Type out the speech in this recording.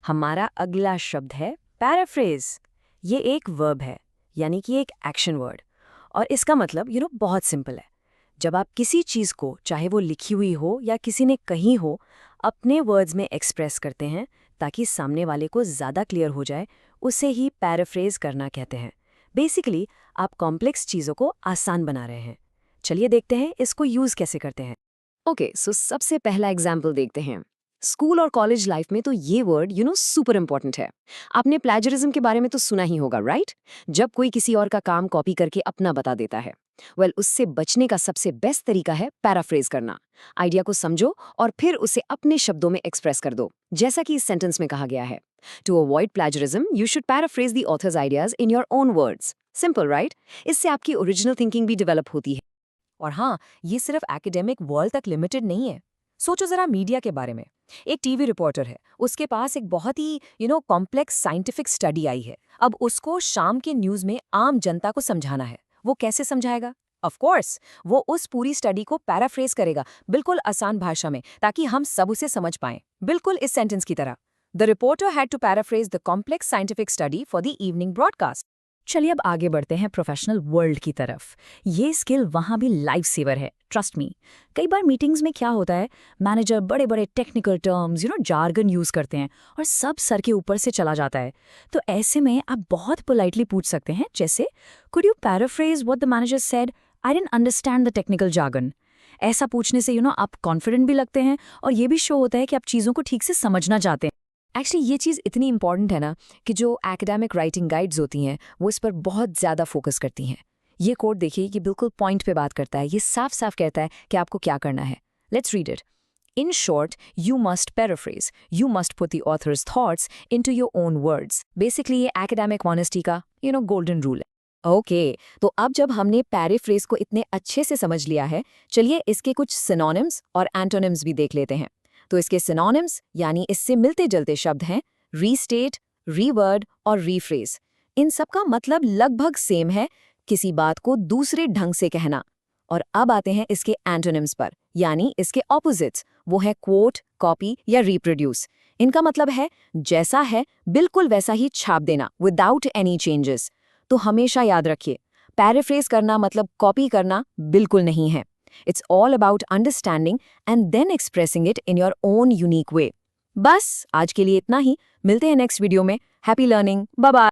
हमारा अगला शब्द है पैराफ्रेज। ये एक वर्ब है, यानी कि एक एक्शन वर्ड। और इसका मतलब बहुत सिंपल है। जब आप किसी चीज़ को, चाहे वो लिखी हुई हो या किसी ने कही हो, अपने वर्ड्स में एक्सप्रेस करते हैं ताकि सामने वाले को ज़्यादा क्लियर हो जाए, उसे ही पैराफ्रेज करना कहते हैं। बेसिकली आप कॉम्प्लेक्स चीज़ों को आसान बना रहे हैं। चलिए देखते हैं इसको यूज़ कैसे करते हैं। ओके, सो सबसे पहला एग्जाम्पल देखते हैं। स्कूल और कॉलेज लाइफ में तो ये वर्ड सुपर इंपॉर्टेंट है। आपने प्लेजरिज्म के बारे में तो सुना ही होगा, राइट? जब कोई किसी और का काम कॉपी करके अपना बता देता है। उससे बचने का सबसे बेस्ट तरीका है पैराफ्रेज करना। आइडिया को समझो और फिर उसे अपने शब्दों में एक्सप्रेस कर दो, जैसा कि इस सेंटेंस में कहा गया है। To avoid plagiarism you should paraphrase the author's ideas in your own words. Simple, right? इससे आपकी ओरिजिनल थिंकिंग भी डेवलप होती है। और हाँ, ये सिर्फ एकेडमिक वर्ल्ड तक लिमिटेड नहीं है। सोचो जरा मीडिया के बारे में। एक टीवी रिपोर्टर है, उसके पास एक बहुत ही कॉम्प्लेक्स साइंटिफिक स्टडी आई है। अब उसको शाम के न्यूज़ में आम जनता को समझाना है। वो कैसे समझाएगा? ऑफ कोर्स, वो उस पूरी स्टडी को पैराफ्रेज करेगा, बिल्कुल आसान भाषा में, ताकि हम सब उसे समझ पाएं। बिल्कुल इस सेंटेंस की तरह, the reporter had to paraphrase the complex scientific study for the evening broadcast. चलिए अब आगे बढ़ते हैं प्रोफेशनल वर्ल्ड की तरफ। ये स्किल वहाँ भी लाइफ सेवर है, ट्रस्ट मी। कई बार मीटिंग्स में क्या होता है, मैनेजर बड़े बड़े टेक्निकल टर्म्स जार्गन यूज़ करते हैं और सब सर के ऊपर से चला जाता है। तो ऐसे में आप बहुत पोलाइटली पूछ सकते हैं, जैसे could you paraphrase what the manager said, I didn't understand the technical jargon. ऐसा पूछने से आप कॉन्फिडेंट भी लगते हैं और ये भी शो होता है कि आप चीज़ों को ठीक से समझना चाहते हैं। एक्चुअली ये चीज़ इतनी इंपॉर्टेंट है ना कि जो एकेडमिक राइटिंग गाइड्स होती हैं वो इस पर बहुत ज़्यादा फोकस करती हैं। ये कोट देखिए कि बिल्कुल पॉइंट पे बात करता है। ये साफ साफ कहता है कि आपको क्या करना है। Let's read it. In short, you must paraphrase, you must put the author's thoughts into your own words. Basically ये एकेडमिक ऑनेस्टी का गोल्डन रूल है। ओके, तो अब जब हमने पैराफ्रेज को इतने अच्छे से समझ लिया है, चलिए इसके कुछ सिनोनिम्स और एंटोनिम्स भी देख लेते हैं। तो इसके सिनोनिम्स यानी इससे मिलते जुलते शब्द हैं रीस्टेट, रीवर्ड और रीफ्रेज। इन सब का मतलब लगभग सेम है, किसी बात को दूसरे ढंग से कहना। और अब आते हैं इसके एंटोनिम्स पर, यानी इसके ऑपोजिट्स। वो है क्वोट, कॉपी या रिप्रोड्यूस। इनका मतलब है जैसा है बिल्कुल वैसा ही छाप देना, विदाउट एनी चेंजेस। तो हमेशा याद रखिए, पैराफ्रेज करना मतलब कॉपी करना बिल्कुल नहीं है। It's all about understanding and then expressing it in your own unique way. बस आज के लिए इतना ही। मिलते हैं नेक्स्ट वीडियो में। Happy learning, bye bye.